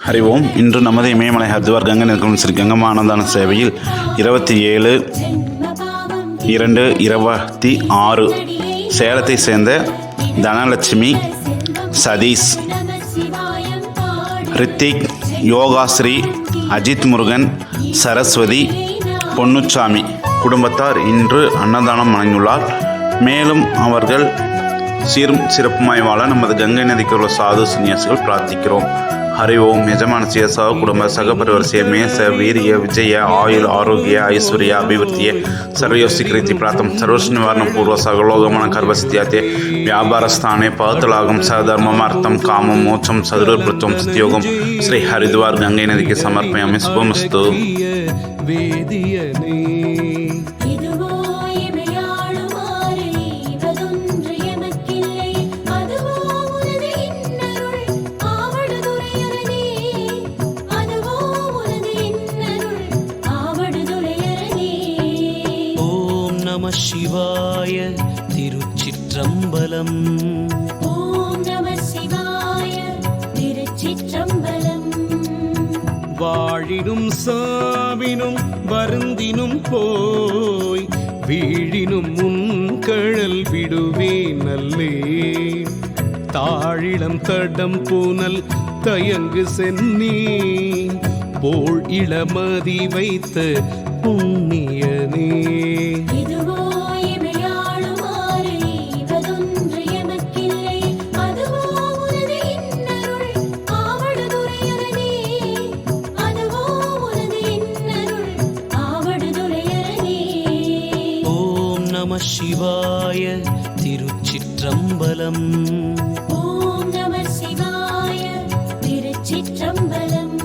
ஹரி ஓம். இன்று நமது இமயமலை ஹரித்வார் கங்கை நதிக்குள் ஸ்ரீ கங்கம்மா அன்னதான சேவையில் 27/2/26 சேலத்தை சேர்ந்த தனலட்சுமி, சதீஷ், ரித்திக், யோகாஸ்ரீ, அஜித் முருகன், சரஸ்வதி, பொன்னுச்சாமி குடும்பத்தார் இன்று அன்னதானம் வழங்கியுள்ளார். மேலும் அவர்கள் சீரும் சிறப்புமாய் வாழ நமது கங்கை நதிக்கு உள்ள சாது சன்னியாசிகள் பிரார்த்திக்கிறோம். हरि ओम. यजमानस्य सह कुटुंब सहपरिवर्स्य मेष वीर्य विजय आयुल आरोग्य ऐश्वर्य अभिवृद्धि सर्वयोस्थिकृति प्राप्तं सर्वोष निवारण पूर्व सगलोगमन कर्मसिद्ध्याते व्यापार स्थाने पहतलागम सधर्ममार्थं कामं मोक्षं सदुर्वृत्तं सत्योगम श्री हरिद्वार गंगे नदी के समर्पयामि. शुभमस्तु. நம சிவாய. திருச்சிற்றம்பலம். ஓம் நம சிவாய. திருச்சிற்றம்பலம். வாழினும் சாவினும் வருந்தினும் போய் வீழினும் முன்கழல் விடுவே நல்லே. தாழிளம் தடம் பூனல் தயங்கு சென்னி போல் இளமதி வைத்த புண்ணியனே. நம சிவாய. திருச்சிற்றம்பலம். ஓம் நம சிவாய. திருச்சிற்றம்பலம்.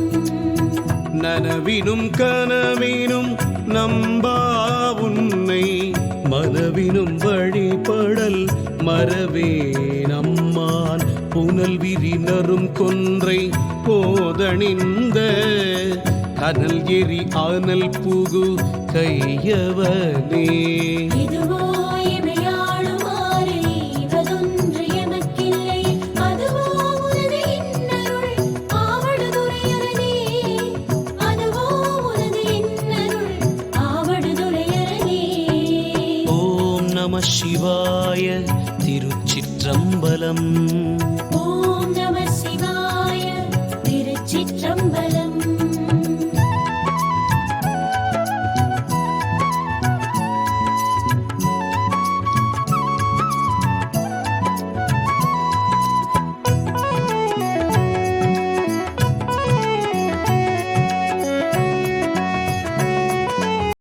நனவினும் கனவினும் நம்பா உன்னை மனவினும் வழிபடல் மறவே நம்மான் புனல் விரினரும் கொன்றை போதணிந்த கனல் எரி ஆனல் புகு கையவனே. நம சிவாய. திருச்சிற்றம்பலம். ஓம் நம சிவாய. திருச்சிற்றம்பலம்.